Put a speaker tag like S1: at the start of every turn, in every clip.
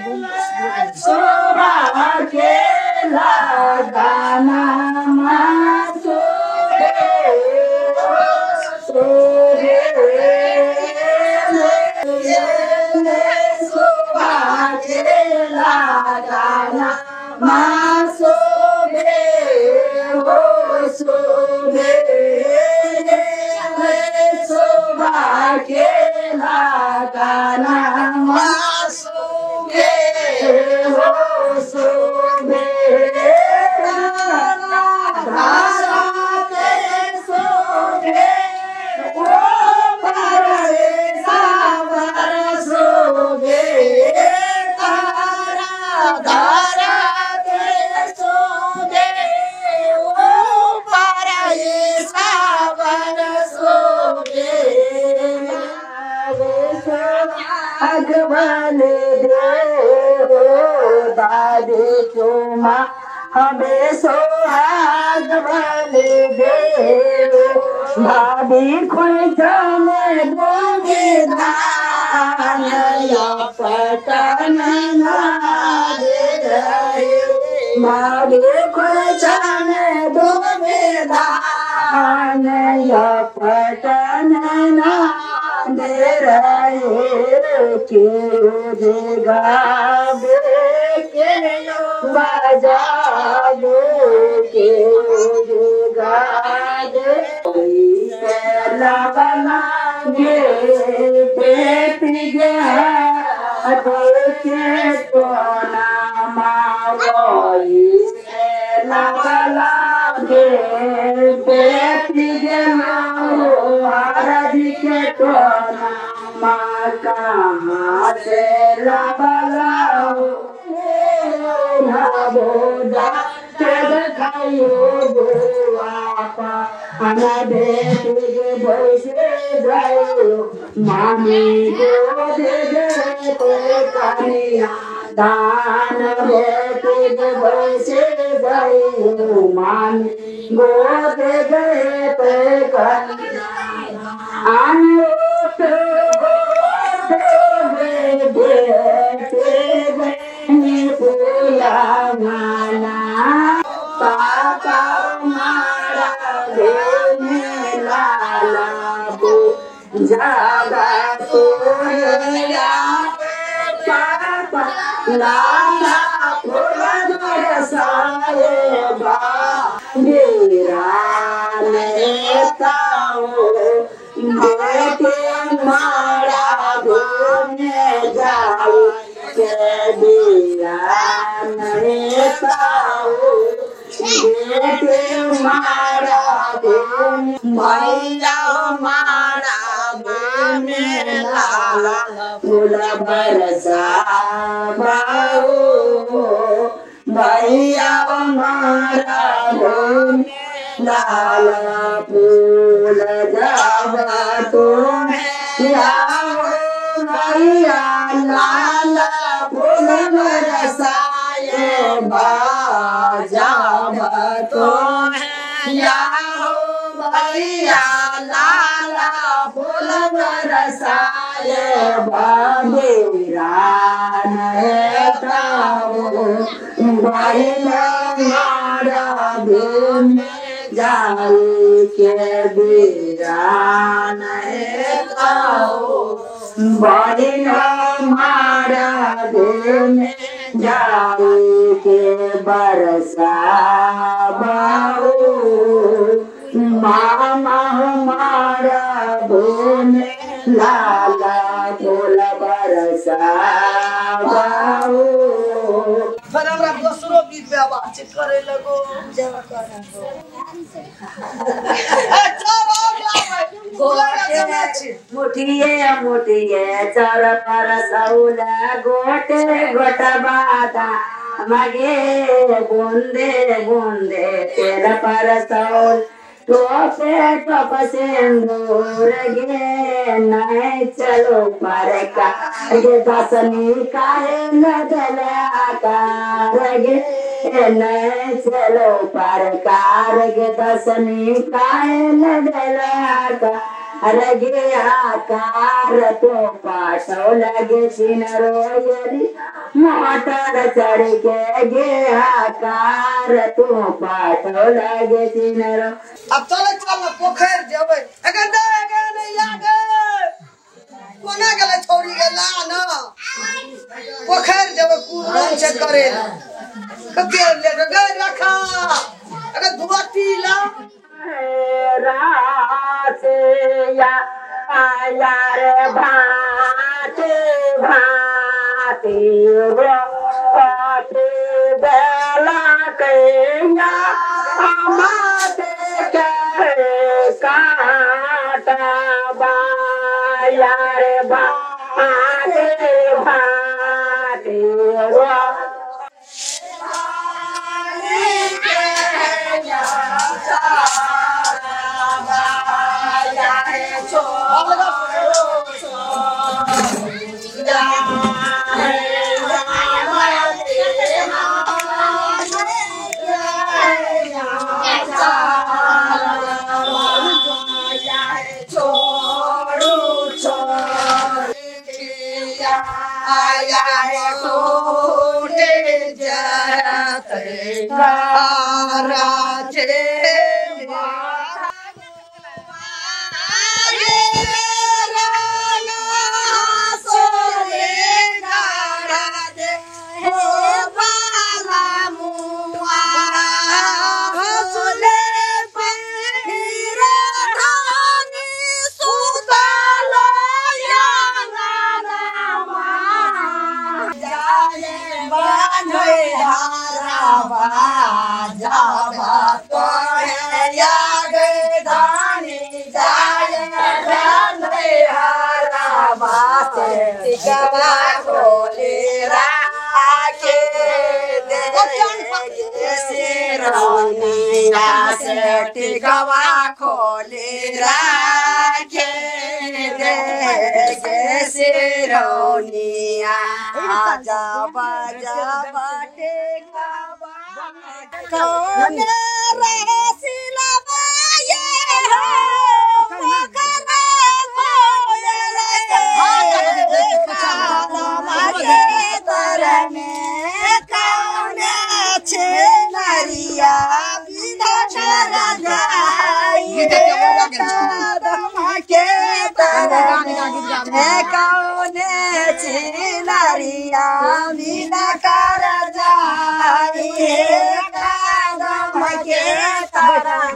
S1: शोभा केला गाना मासो शोभे शोभा केला गाना मासो हो शोभे शोभा केला गाना मासो हो शोभे शोभे ओ परवे सावर शोभे तारा धारा ते शोभे ओ परवे सावर शोभे अगवन देव दादी चुमा हमें सोहाग वाले देव भाभी खुश में बोगे धान या पतन नारे भाभी खुश में बोगे धान या पतन नारे के गावे के बजावे के गावे लबना गे पेट गया के तो नामा वही लबना गे पेट गया हरदी के तो नामा कहाँ से लबलाओ बोदा खाइयो गोवापा अना बेटे भैसे जायो मामी गो दे तो कनिया दान बेटे भैसे जायो मामी गो दे तो कनिया आनो तो माना पापा मारा देने लाला बो जागा तो या पापा लाला फूल बरसाए बा मेरा नेताओ बेटे मारा घूमने जाओ के दिया नेताओ बेटे मारा मैया मारा घूमने लाला फूल बरसा बाओ मैया मारा घूमने लाला फूल जावा तुम्हें मैया लाला फूल बरसाए बाजावा तुम्हें भैया लाला फूल बरसाए बाबेरा नेताओ भैया मारा घूमने जाए के बीरान नेताओ भैया मारा घूमने जाए के बरसा बाओ मामा हमारा घूमने लाला फूल बरसा बाओ
S2: फिर हमरा दूसरो गीत पे आवाज करे लगो
S1: जब कर मुठिए मुठिए चर पर सौला गोटे गोट बाता मगे बूंदे बूंदे तेल पर सौल टोपे टोप सिंदूर गे नहीं चलो पर का गे दसनी काहे न दला गे नहीं चलो पर कार गे दसनी काहे न दला लगे आकार तो पाठव लगे सिनरोयली मोटर चढ़ के गे आकार तो पाठव लगे सिनरो।
S2: अब चल पोखर जेबै अगर दे अगर नहीं आगे कोना गेले छोड़ी गेला न पोखर जेबै कुरन से करे कते ले गे रखा अगर धुआती ला
S1: रासे या यार भाते भाते रोते बेला कैया माते के काटा यार भाते भाते रो टिकवा खोले राखे दे सिरौनिया आजा बाजा बाटे कौन रसिला बाये हो मकरा खोले रे काला तरने कौन छे नरिया कौने चिनरिया बिना कर जाई कदम के तरह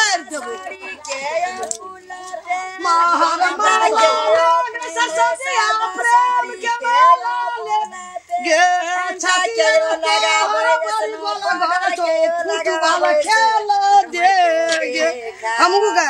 S2: पोखर देबो महर मांगे सरस्वती प्रेम के मेला ले गे छाके लगा घर तो फुटबॉल खेल दे गे हमहु गा